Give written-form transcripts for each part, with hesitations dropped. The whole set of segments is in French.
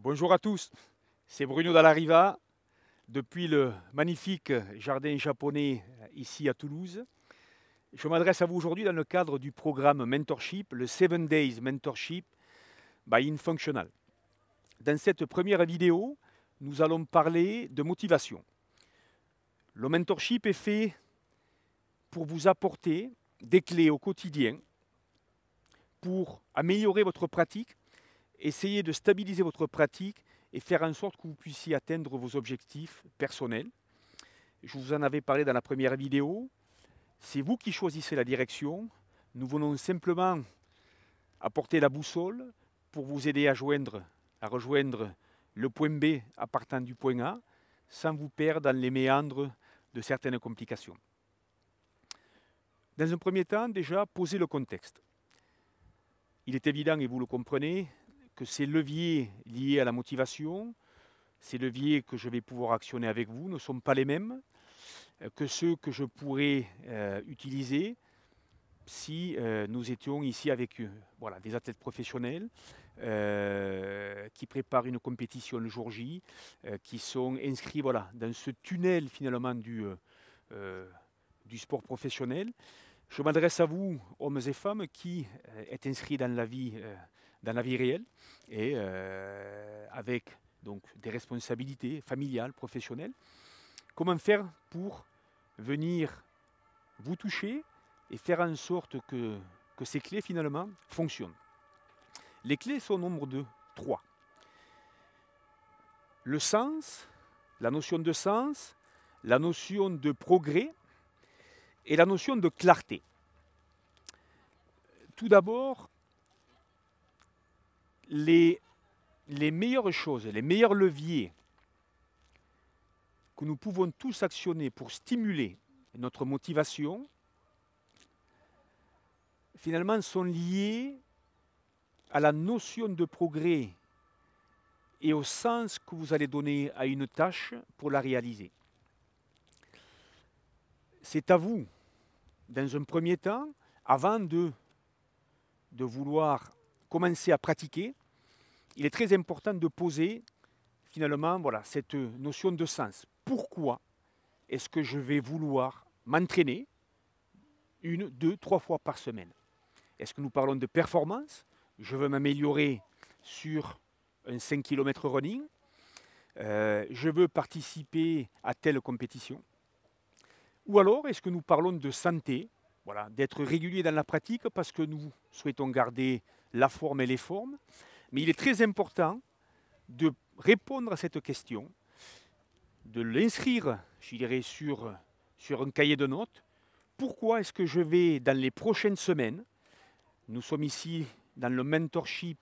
Bonjour à tous, c'est Bruno Dallariva depuis le magnifique jardin japonais ici à Toulouse. Je m'adresse à vous aujourd'hui dans le cadre du programme Mentorship, le 7 Days Mentorship by InFunctional. Dans cette première vidéo, nous allons parler de motivation. Le mentorship est fait pour vous apporter des clés au quotidien pour améliorer votre pratique, essayer de stabiliser votre pratique et faire en sorte que vous puissiez atteindre vos objectifs personnels. Je vous en avais parlé dans la première vidéo. C'est vous qui choisissez la direction. Nous venons simplement apporter la boussole pour vous aider à rejoindre le point B à partant du point A, sans vous perdre dans les méandres de certaines complications. Dans un premier temps, déjà, posez le contexte. Il est évident, et vous le comprenez, que ces leviers liés à la motivation, ces leviers que je vais pouvoir actionner avec vous, ne sont pas les mêmes que ceux que je pourrais utiliser si nous étions ici avec voilà, des athlètes professionnels qui préparent une compétition le jour J, qui sont inscrits voilà, dans ce tunnel finalement du sport professionnel. Je m'adresse à vous, hommes et femmes, qui êtes inscrits dans la vie réelle et avec donc des responsabilités familiales, professionnelles. Comment faire pour venir vous toucher et faire en sorte que ces clés finalement fonctionnent. Les clés sont au nombre de 3. Le sens, la notion de sens, la notion de progrès et la notion de clarté. Tout d'abord, les meilleures choses, les meilleurs leviers que nous pouvons tous actionner pour stimuler notre motivation, finalement, sont liés à la notion de progrès et au sens que vous allez donner à une tâche pour la réaliser. C'est à vous, dans un premier temps, avant de vouloir commencer à pratiquer, il est très important de poser finalement voilà, cette notion de sens. Pourquoi est-ce que je vais vouloir m'entraîner 1, 2, 3 fois par semaine? Est-ce que nous parlons de performance? Je veux m'améliorer sur un 5 km running. Je veux participer à telle compétition. Ou alors, est-ce que nous parlons de santé? Voilà, d'être régulier dans la pratique parce que nous souhaitons garder la forme et les formes. Mais il est très important de répondre à cette question, de l'inscrire, je dirais, sur un cahier de notes. Pourquoi est-ce que je vais, dans les prochaines semaines, nous sommes ici dans le mentorship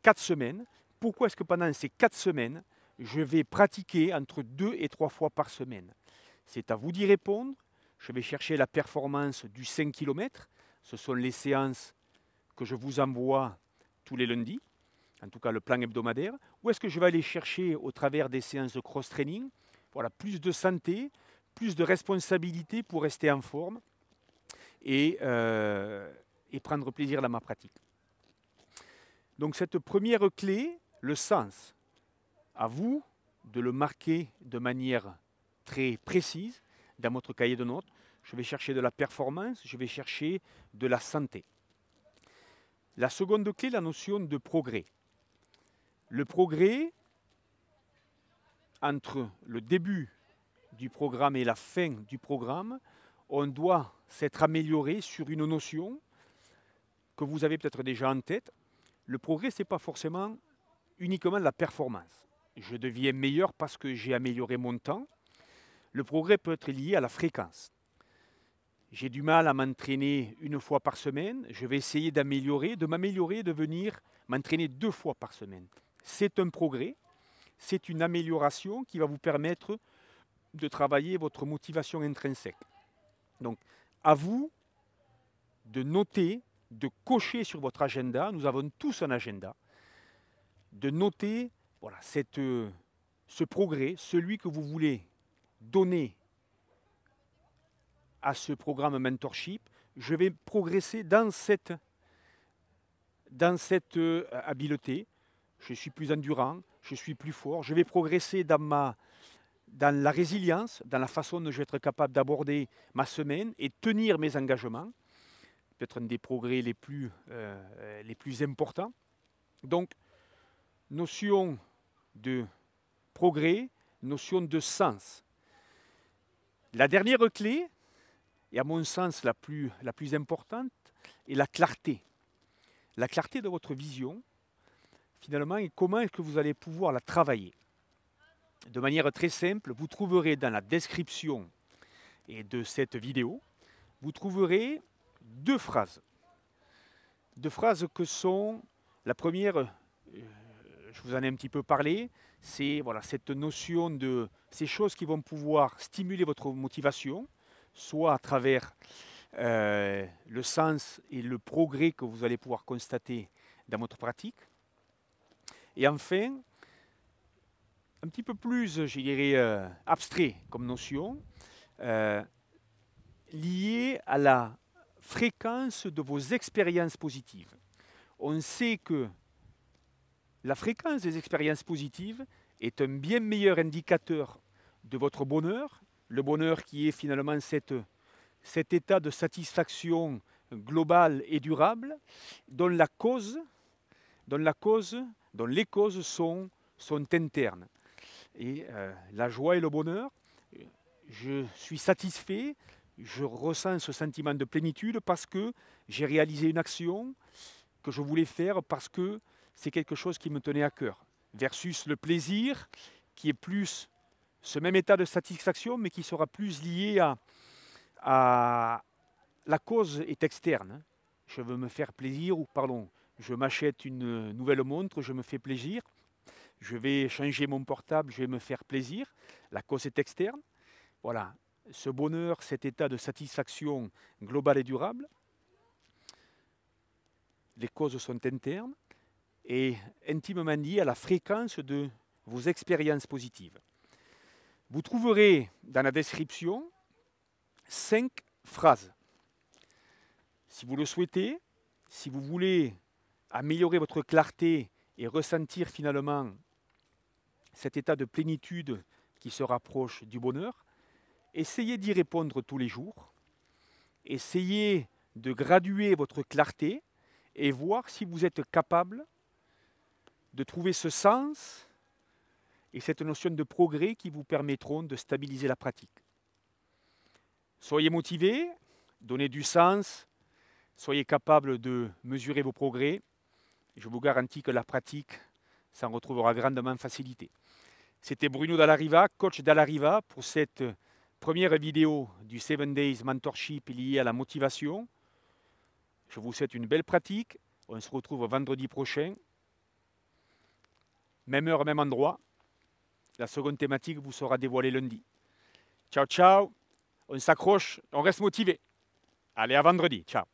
4 semaines, pourquoi est-ce que pendant ces 4 semaines, je vais pratiquer entre 2 et 3 fois par semaine? C'est à vous d'y répondre. Je vais chercher la performance du 5 km. Ce sont les séances que je vous envoie tous les lundis, en tout cas le plan hebdomadaire. Ou est-ce que je vais aller chercher au travers des séances de cross-training, voilà, plus de santé, plus de responsabilité pour rester en forme et prendre plaisir dans ma pratique. Donc cette première clé, le sens, à vous de le marquer de manière très précise dans votre cahier de notes. Je vais chercher de la performance, je vais chercher de la santé. La seconde clé, la notion de progrès. Le progrès, entre le début du programme et la fin du programme, on doit s'être amélioré sur une notion que vous avez peut-être déjà en tête. Le progrès, ce n'est pas forcément uniquement la performance. Je deviens meilleur parce que j'ai amélioré mon temps. Le progrès peut être lié à la fréquence. J'ai du mal à m'entraîner 1 fois par semaine. Je vais essayer de m'améliorer, de venir m'entraîner 2 fois par semaine. C'est un progrès, c'est une amélioration qui va vous permettre de travailler votre motivation intrinsèque. Donc, à vous de noter, de cocher sur votre agenda. Nous avons tous un agenda. De noter voilà, ce progrès, celui que vous voulez donner à ce programme mentorship. Je vais progresser dans cette habileté. je suis plus endurant, je suis plus fort, je vais progresser dans la résilience, dans la façon dont je vais être capable d'aborder ma semaine et tenir mes engagements. Peut-être un des progrès les plus importants. Donc, notion de progrès, notion de sens. La dernière clé, et à mon sens la plus importante, est la clarté. La clarté de votre vision, finalement, et comment est-ce que vous allez pouvoir la travailler. De manière très simple, vous trouverez dans la description de cette vidéo, vous trouverez deux phrases. Deux phrases que sont, la première, je vous en ai un petit peu parlé, c'est voilà, cette notion de ces choses qui vont pouvoir stimuler votre motivation, soit à travers le sens et le progrès que vous allez pouvoir constater dans votre pratique. Et enfin, un petit peu plus, je dirais, abstrait comme notion, lié à la fréquence de vos expériences positives. On sait que la fréquence des expériences positives est un bien meilleur indicateur de votre bonheur, le bonheur qui est finalement cet état de satisfaction globale et durable, dont les causes sont internes. Et la joie et le bonheur, je suis satisfait, je ressens ce sentiment de plénitude parce que j'ai réalisé une action que je voulais faire parce que c'est quelque chose qui me tenait à cœur. Versus le plaisir, qui est plus ce même état de satisfaction, mais qui sera plus lié à la cause est externe. Je veux me faire plaisir, ou pardon, je m'achète une nouvelle montre, je me fais plaisir. Je vais changer mon portable, je vais me faire plaisir. La cause est externe. Voilà, ce bonheur, cet état de satisfaction globale et durable, les causes sont internes et intimement liées à la fréquence de vos expériences positives. Vous trouverez dans la description 5 phrases. Si vous le souhaitez, si vous voulez améliorer votre clarté et ressentir finalement cet état de plénitude qui se rapproche du bonheur, essayez d'y répondre tous les jours. Essayez de graduer votre clarté et voir si vous êtes capable de trouver ce sens et cette notion de progrès qui vous permettront de stabiliser la pratique. Soyez motivés, donnez du sens, soyez capable de mesurer vos progrès. Je vous garantis que la pratique s'en retrouvera grandement facilité. C'était Bruno Dallariva, coach Dallariva, pour cette première vidéo du 7 Days Mentorship liée à la motivation. Je vous souhaite une belle pratique. On se retrouve vendredi prochain. Même heure, même endroit. La seconde thématique vous sera dévoilée lundi. Ciao, ciao. On s'accroche, on reste motivé. Allez, à vendredi. Ciao.